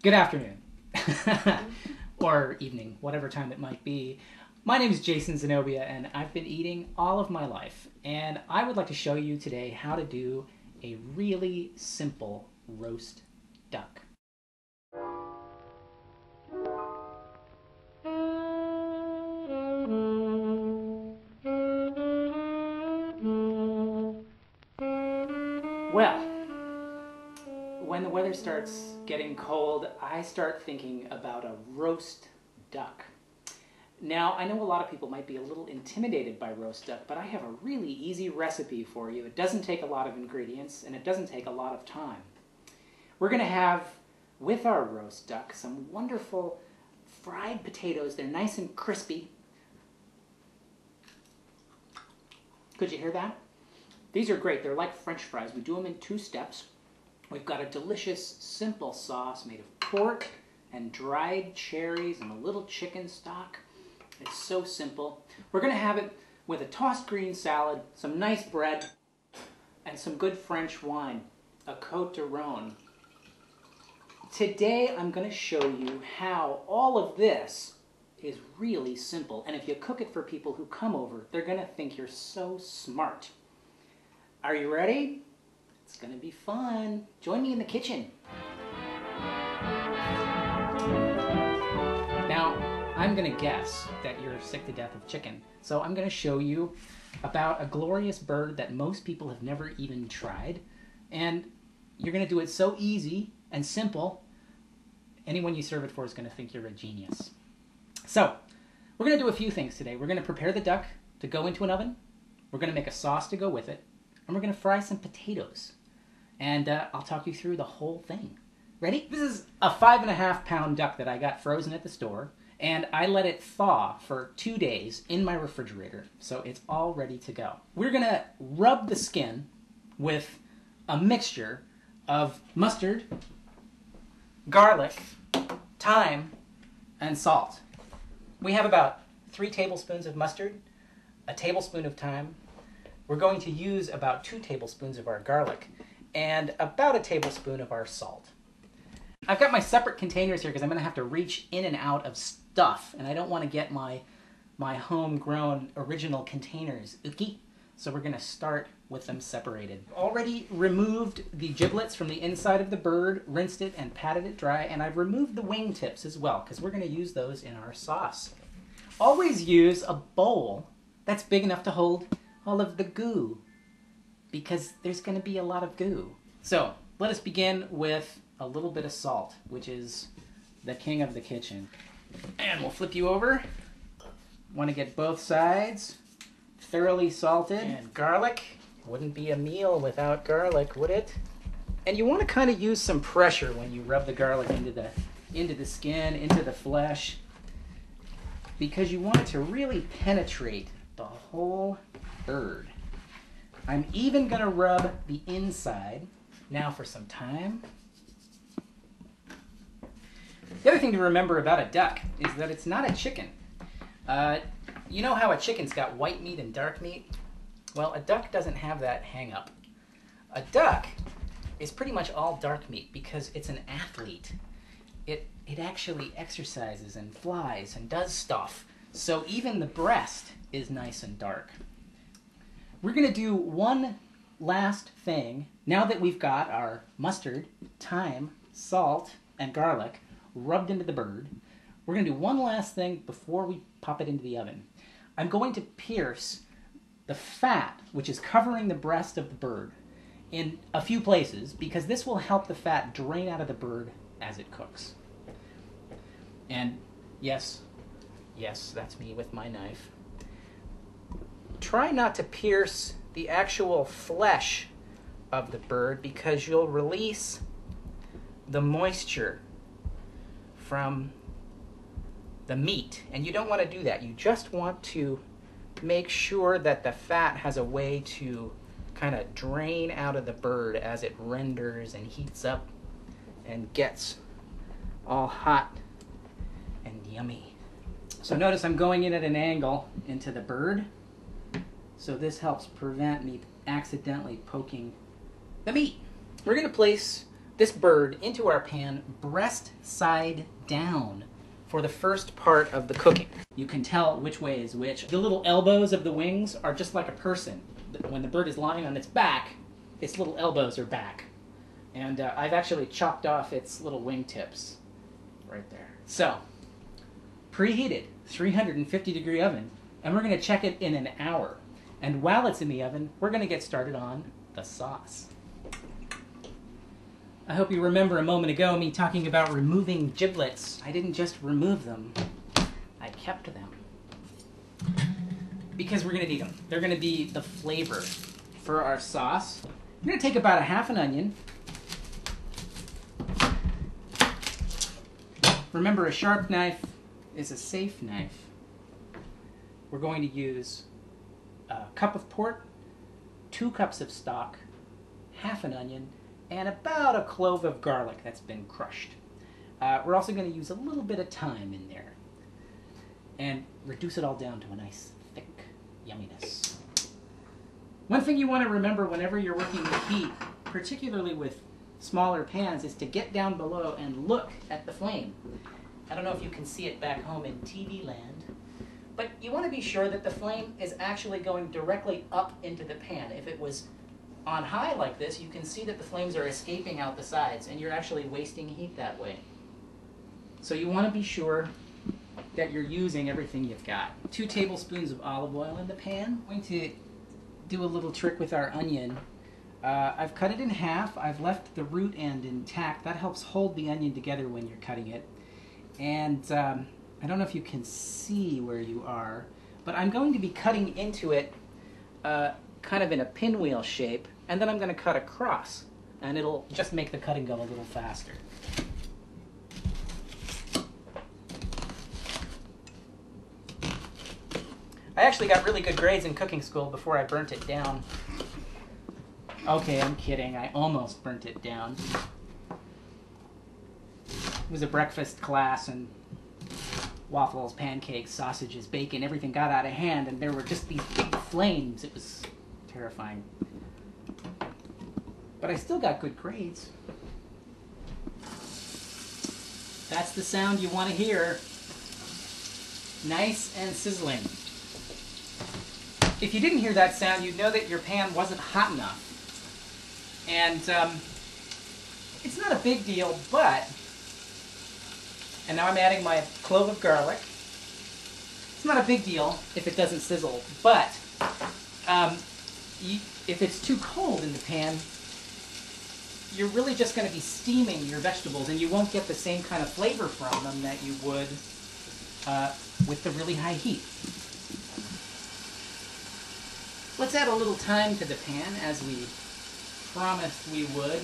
Good afternoon, or evening, whatever time it might be. My name is Jason Zenobia, and I've been eating all of my life, and I would like to show you today how to do a really simple roast duck. Well, when the weather starts getting cold, I start thinking about a roast duck. Now, I know a lot of people might be a little intimidated by roast duck, but I have a really easy recipe for you. It doesn't take a lot of ingredients, and it doesn't take a lot of time. We're going to have, with our roast duck, some wonderful fried potatoes. They're nice and crispy. Could you hear that? These are great. They're like French fries. We do them in 2 steps. We've got a delicious, simple sauce made of pork and dried cherries and a little chicken stock. It's so simple. We're going to have it with a tossed green salad, some nice bread, and some good French wine, a Côte de Rhône. Today I'm going to show you how all of this is really simple. And if you cook it for people who come over, they're going to think you're so smart. Are you ready? It's going to be fun. Join me in the kitchen. Now, I'm going to guess that you're sick to death of chicken. So I'm going to show you about a glorious bird that most people have never even tried. And you're going to do it so easy and simple, anyone you serve it for is going to think you're a genius. So, we're going to do a few things today. We're going to prepare the duck to go into an oven. We're going to make a sauce to go with it. And we're going to fry some potatoes. And I'll talk you through the whole thing. Ready? This is a 5.5-pound duck that I got frozen at the store. And I let it thaw for 2 days in my refrigerator. So it's all ready to go. We're going to rub the skin with a mixture of mustard, garlic, thyme, and salt. We have about 3 tablespoons of mustard, a tablespoon of thyme. We're going to use about 2 tablespoons of our garlic and about a tablespoon of our salt. I've got my separate containers here because I'm going to have to reach in and out of stuff, and I don't want to get my homegrown original containers icky. So we're going to start with them separated. Already removed the giblets from the inside of the bird, rinsed it and patted it dry, and I've removed the wing tips as well because we're going to use those in our sauce. Always use a bowl that's big enough to hold all of the goo, because there's going to be a lot of goo. So let us begin with a little bit of salt, which is the king of the kitchen. And we'll flip you over. Want to get both sides thoroughly salted. And garlic. Wouldn't be a meal without garlic, would it? And you want to kind of use some pressure when you rub the garlic into the skin, into the flesh, because you want it to really penetrate the whole bird. I'm even going to rub the inside. Now for some thyme. The other thing to remember about a duck is that it's not a chicken. You know how a chicken's got white meat and dark meat? Well, a duck doesn't have that hang up. A duck is pretty much all dark meat because it's an athlete. It actually exercises and flies and does stuff. So even the breast is nice and dark. We're going to do one last thing. Now that we've got our mustard, thyme, salt, and garlic rubbed into the bird, we're going to do one last thing before we pop it into the oven. I'm going to pierce the fat, which is covering the breast of the bird, in a few places, because this will help the fat drain out of the bird as it cooks. And yes, that's me with my knife. Try not to pierce the actual flesh of the bird because you'll release the moisture from the meat, and you don't want to do that. You just want to make sure that the fat has a way to kind of drain out of the bird as it renders and heats up and gets all hot and yummy. So notice I'm going in at an angle into the bird. So this helps prevent me accidentally poking the meat. We're going to place this bird into our pan breast side down for the first part of the cooking. You can tell which way is which. The little elbows of the wings are just like a person. When the bird is lying on its back, its little elbows are back. And I've actually chopped off its little wing tips right there. So, preheated, 350-degree oven, and we're going to check it in an hour. And while it's in the oven, we're going to get started on the sauce. I hope you remember a moment ago me talking about removing giblets. I didn't just remove them, I kept them. Because we're going to need them. They're going to be the flavor for our sauce. I'm going to take about a half an onion. Remember, a sharp knife is a safe knife. We're going to use a cup of pork, 2 cups of stock, half an onion, and about a clove of garlic that's been crushed. We're also going to use a little bit of thyme in there and reduce it all down to a nice thick yumminess. One thing you want to remember whenever you're working with heat, particularly with smaller pans, is to get down below and look at the flame. I don't know if you can see it back home in TV land, but you want to be sure that the flame is actually going directly up into the pan. If it was on high like this, you can see that the flames are escaping out the sides, and you're actually wasting heat that way. So you want to be sure that you're using everything you've got. 2 tablespoons of olive oil in the pan. I'm going to do a little trick with our onion. I've cut it in half. I've left the root end intact. That helps hold the onion together when you're cutting it. And I don't know if you can see where you are, but I'm going to be cutting into it kind of in a pinwheel shape, and then I'm going to cut across, and it'll just make the cutting go a little faster. I actually got really good grades in cooking school before I burnt it down. Okay, I'm kidding. I almost burnt it down. It was a breakfast class, and waffles, pancakes, sausages, bacon, everything got out of hand, and there were just these big flames. It was terrifying. But I still got good grades. That's the sound you want to hear. Nice and sizzling. If you didn't hear that sound, you'd know that your pan wasn't hot enough. And it's not a big deal, but, and now I'm adding my clove of garlic. It's not a big deal if it doesn't sizzle, but if it's too cold in the pan, you're really just going to be steaming your vegetables, and you won't get the same kind of flavor from them that you would with the really high heat. Let's add a little thyme to the pan, as we promised we would.